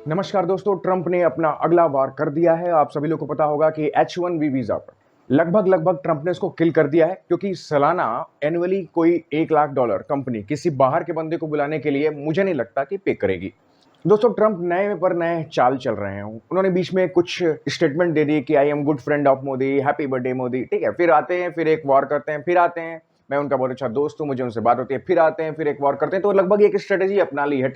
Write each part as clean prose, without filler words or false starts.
नमस्कार दोस्तों, ट्रंप ने अपना अगला वार कर दिया है। आप सभी लोग को पता होगा कि H1B वीजा पर लगभग ट्रंप ने इसको किल कर दिया है, क्योंकि सालाना एनुअली कोई $1 लाख कंपनी किसी बाहर के बंदे को बुलाने के लिए मुझे नहीं लगता कि पे करेगी। दोस्तों, ट्रंप नए पर नए चाल चल रहे हैं। उन्होंने बीच में कुछ स्टेटमेंट दे दी कि I am good friend of Modi, happy birthday Modi, ठीक है। फिर आते हैं, फिर एक वॉर करते हैं, फिर आते हैं, मैं उनका बहुत अच्छा दोस्त हूं, मुझे उनसे बात होती है, फिर आते हैं, फिर एक वॉर करते हैं। तो लगभग एक स्ट्रेटेजी अपना ली है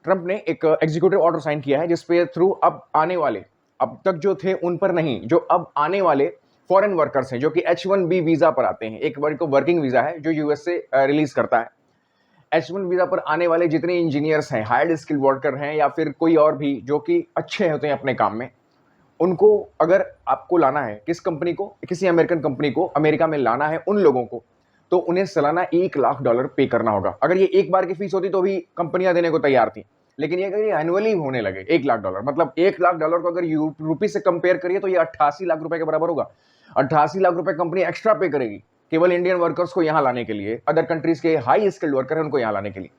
ट्रंप ने एक एग्जीक्यूटिव ऑर्डर साइन किया है, जिसपे थ्रू अब तक जो थे उन पर नहीं, जो अब आने वाले फॉरेन वर्कर्स हैं जो कि H1B वीजा पर आते हैं। एक वर्किंग वीजा है जो यूएस से रिलीज करता है। H1 वीजा पर आने वाले जितने इंजीनियर्स हैं, हायर्ड स्किल्ड वर्कर हैं, या फिर कोई और भी जो कि अच्छे होते हैं अपने काम में, उनको अगर आपको लाना है, किस कंपनी को, किसी अमेरिकन कंपनी को अमेरिका में लाना है उन लोगों को, तो उन्हें सालाना $1 लाख पे करना होगा। अगर ये एक बार की फीस होती तो भी कंपनियां देने को तैयार थी, लेकिन ये अगर एनुअली होने लगे $1 लाख, मतलब $1 लाख को अगर रूपी से कंपेयर करिए तो ये 88 लाख रुपए के बराबर होगा। 88 लाख रुपए कंपनी एक्स्ट्रा पे करेगी केवल इंडियन वर्कर्स को यहां लाने के लिए, अदर कंट्रीज के हाई स्किल्ड वर्कर है उनको यहां लाने के लिए।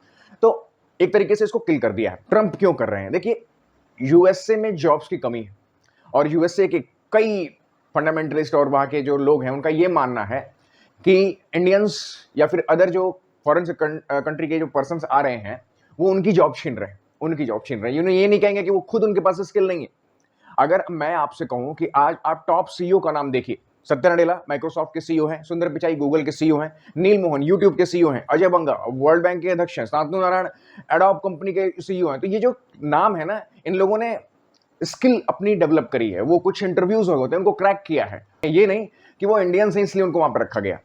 तो एक तरीके से इसको किल कर दिया है। ट्रंप क्यों कर रहे हैं? देखिए, यूएसए में जॉब्स की कमी है, और यूएसए के कई फंडामेंटलिस्ट और वहां के जो लोग हैं उनका ये मानना है कि इंडियंस या फिर अदर जो फॉरेन कंट्री के जो पर्सन आ रहे हैं वो उनकी जॉब छीन रहे हैं, ये नहीं कहेंगे कि वो खुद उनके पास स्किल नहीं है। अगर मैं आपसे कहूं कि आज आप टॉप सीईओ का नाम देखिए, सत्या नडेला माइक्रोसॉफ्ट के सीईओ हैं, सुंदर पिचाई गूगल के सीईओ हैं, नील मोहन यूट्यूब के सीईओ हैं, अजय बंगा वर्ल्ड बैंक के अध्यक्ष हैं, शांतनु नारायण एडोब कंपनी के सीईओ हैं। तो ये जो नाम है ना, इन लोगों ने स्किल अपनी डेवलप करी है, वो कुछ इंटरव्यूज होते हैं उनको क्रैक किया है। ये नहीं कि वो इंडियंस हैं इसलिए उनको वहां पर रखा गया।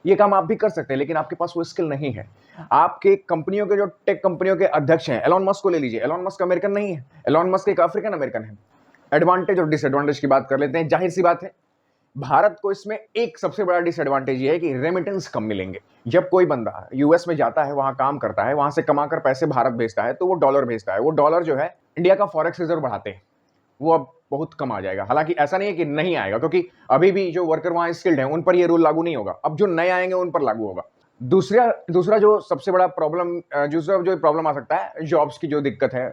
ये काम आप भी कर सकते हैं, लेकिन आपके पास वो स्किल नहीं है। आपके कंपनियों के जो टेक कंपनियों के अध्यक्ष हैं, एलॉन मस्क को ले लीजिए, एलॉन मस्क अमेरिकन नहीं है, एलॉन मस्क एक अफ्रीकन अमेरिकन है। एडवांटेज और डिसएडवांटेज की बात कर लेते हैं। जाहिर सी बात है, भारत को इसमें एक सबसे बड़ा डिसएडवांटेज ये है कि रेमिटेंस कम मिलेंगे। जब कोई बंदा यूएस में जाता है, वहां काम करता है, वहां से कमाकर पैसे भारत भेजता है, तो वो डॉलर भेजता है। वो डॉलर जो है इंडिया का फॉरेक्स रिजर्व बढ़ाते हैं, वो अब बहुत कम आ जाएगा। हालांकि ऐसा नहीं है कि नहीं आएगा, क्योंकि अभी भी जो वर्कर वहां स्किल्ड हैं उन पर ये रूल लागू नहीं होगा। अब जो नए आएंगे उन पर लागू होगा। दूसरा जो सबसे बड़ा प्रॉब्लम जो प्रॉब्लम आ सकता है, जॉब्स की जो दिक्कत है,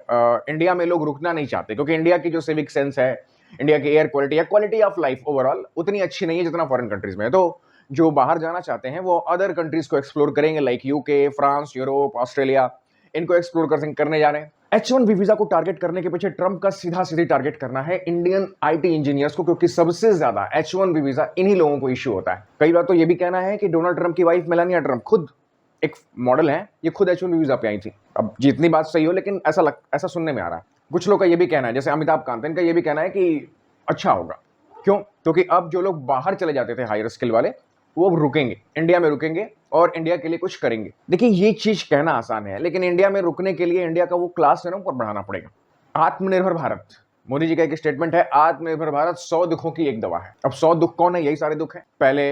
इंडिया में लोग रुकना नहीं चाहते, क्योंकि इंडिया की जो सिविक सेंस है, इंडिया की एयर क्वालिटी या क्वालिटी ऑफ लाइफ ओवरऑल उतनी अच्छी नहीं है जितना फॉरेन कंट्रीज में है। तो जो बाहर जाना चाहते हैं वो अदर कंट्रीज को एक्सप्लोर करेंगे, like UK, France, Europe, Australia, इनको एक्सप्लोर करने जा रहे हैं। H1B वीजा को टारगेट करने के पीछे ट्रंप का सीधी टारगेट करना है इंडियन आईटी इंजीनियर्स को, क्योंकि सबसे ज्यादा H1B वीजा इन्हीं लोगों को इश्यू होता है। कई बार तो ये भी कहना है कि डोनाल्ड ट्रंप की वाइफ मेलानिया ट्रंप खुद एक मॉडल है, ये खुद H1B वीजा पे आई थी। अब जितनी बात सही हो, लेकिन ऐसा सुनने में आ रहा है। कुछ लोग का ये भी कहना है, जैसे अमिताभ कांत, इनका ये भी कहना है कि अच्छा होगा। क्यों? क्योंकि अब जो लोग बाहर चले जाते थे हायर स्किल वाले, वो रुकेंगे, इंडिया में रुकेंगे और इंडिया के लिए कुछ करेंगे। देखिए, ये चीज कहना आसान है, लेकिन इंडिया में रुकने के लिए इंडिया का वो क्लास है ना, ऊपर बढ़ाना पड़ेगा। आत्मनिर्भर भारत, मोदी जी का एक स्टेटमेंट है, आत्मनिर्भर भारत 100 दुखों की एक दवा है। अब 100 दुख कौन है? यही सारे दुख हैं। पहले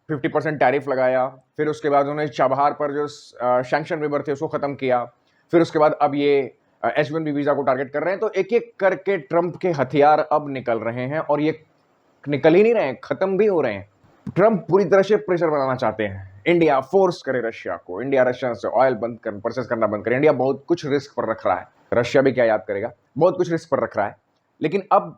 50% टैरिफ लगाया, फिर उसके बाद उन्होंने चाबहार पर जो सैंक्शन वेवर थे उसको खत्म किया, फिर उसके बाद अब ये H1B वीजा को टारगेट कर रहे हैं। तो एक एक करके ट्रंप के हथियार अब निकल रहे हैं, और ये निकल ही नहीं रहे हैं, खत्म भी हो रहे हैं। ट्रंप पूरी तरह से प्रेशर बनाना चाहते हैं, इंडिया फोर्स करे रशिया को, इंडिया रशिया से ऑयल बंद कर, परचेस करना बंद करे। इंडिया बहुत कुछ रिस्क पर रख रहा है, रशिया भी क्या याद करेगा, बहुत कुछ रिस्क पर रख रहा है। लेकिन अब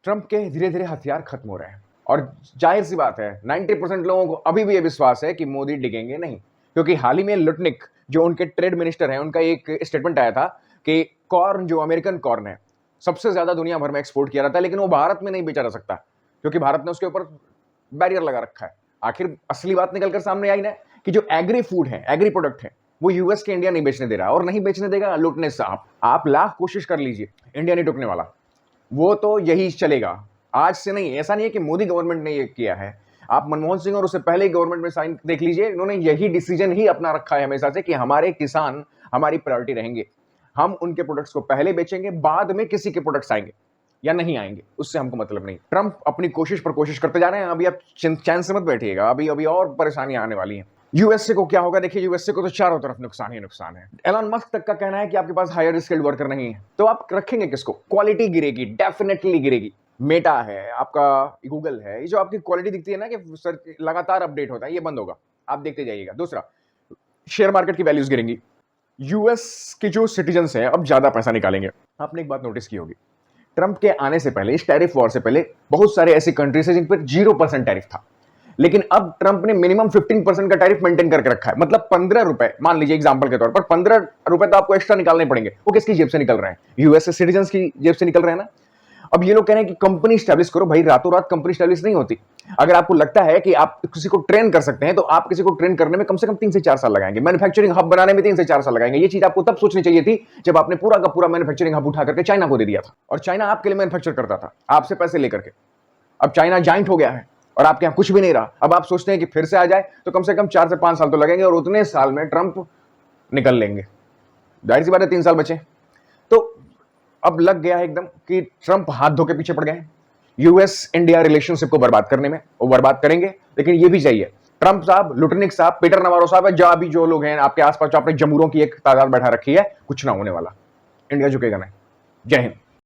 ट्रंप के धीरे धीरे हथियार खत्म हो रहे हैं, और जाहिर सी बात है 90% लोगों को अभी भी यह विश्वास है कि मोदी डिगेंगे नहीं। क्योंकि हाल ही में लुटनिक, जो उनके ट्रेड मिनिस्टर हैं, उनका एक स्टेटमेंट आया था कि कॉर्न, जो अमेरिकन कॉर्न है, सबसे ज्यादा दुनिया भर में एक्सपोर्ट किया जाता है, लेकिन वो भारत में नहीं बेचा जा सकता, क्योंकि भारत ने उसके ऊपर बैरियर लगा रखा है। आखिर असली बात निकलकर सामने आई ना, कि जो एग्री फूड है, एग्री प्रोडक्ट है, वो यूएस के इंडिया नहीं बेचने दे रहा, और नहीं बेचने देगा लूटने से। आप लाख कोशिश कर लीजिए, इंडिया नहीं टुकने वाला। वो तो यही चलेगा, आज से नहीं। ऐसा नहीं है कि मोदी गवर्नमेंट ने ये किया है, आप मनमोहन सिंह और उससे पहले गवर्नमेंट में साइन देख लीजिए, इन्होंने यही डिसीजन ही अपना रखा है हमेशा से कि हमारे किसान हमारी प्रायोरिटी रहेंगे, हम उनके प्रोडक्ट्स को पहले बेचेंगे, बाद में किसी के प्रोडक्ट्स आएंगे या नहीं आएंगे, उससे हमको मतलब नहीं। ट्रंप अपनी कोशिश पर कोशिश करते जा रहे हैं। अभी आप चैन से मत बैठिएगा, अभी अभी और परेशानियां आने वाली हैं। यूएसए को क्या होगा? देखिए, यूएसए को तो चारों तरफ नुकसान ही नुकसान है। एलन मस्क तक का कहना है कि आपके पास हायर स्किल्ड वर्कर नहीं है, तो आप रखेंगे किसको? क्वालिटी गिरेगी, डेफिनेटली गिरेगी। मेटा है, आपका गूगल है, ये जो आपकी क्वालिटी दिखती है ना कि सर लगातार अपडेट होता है, ये बंद होगा, आप देखते जाइएगा। दूसरा, शेयर मार्केट की वैल्यूज गिरेंगी, यूएस के जो सिटीजन्स हैं अब ज्यादा पैसा निकालेंगे। आपने एक बात नोटिस की होगी, ट्रंप के आने से पहले, इस टैरिफ वॉर से पहले, बहुत सारे ऐसी कंट्रीज है जिन पर 0% टैरिफ था, लेकिन अब ट्रंप ने मिनिमम 15% का टैरिफ मेंटेन करके रखा है। मतलब 15 रुपए, मान लीजिए एग्जांपल के तौर पर 15 रुपए तो आपको एक्स्ट्रा निकालने पड़ेंगे। वो किसकी जेब से निकल रहे हैं? यूएस सिटीजन्स की जेब से निकल रहे हैं ना। अब ये लोग कह रहे हैं कि कंपनी स्टैब्लिश करो। भाई रातों रात कंपनी स्टैब्लिश नहीं होती। अगर आपको लगता है कि आप किसी को ट्रेन कर सकते हैं तो आप किसी को ट्रेन करने में कम से कम 3 से 4 साल लगाएंगे, मैन्युफैक्चरिंग हब बनाने में 3 से 4 साल लगाएंगे। ये चीज आपको तब सोचनी चाहिए थी जब आपने पूरा का पूरा मैन्युफैक्चरिंग हब उठा करके चाइना को दे दिया था, और चाइना आपके लिए मैन्युफैक्चर करता था आपसे पैसे लेकर के। अब चाइना जाइंट हो गया है और आपके यहां कुछ भी नहीं रहा। अब आप सोचते हैं कि फिर से आ जाए तो कम से कम 4 से 5 साल तो लगेंगे, और उतने साल में ट्रंप निकल लेंगे। जाहिर सी बात है 3 साल बचे। तो अब लग गया है एकदम कि ट्रंप हाथ धो के पीछे पड़ गए हैं यूएस इंडिया रिलेशनशिप को बर्बाद करने में। वो बर्बाद करेंगे, लेकिन ये भी चाहिए ट्रंप साहब, लुटनिक साहब, पीटर नवारो साहब, जो अभी जो लोग हैं आपके आसपास, जो आपने जमूरों की एक तादाद बैठा रखी है, कुछ ना होने वाला। इंडिया झुकेगा नहीं। जय हिंद।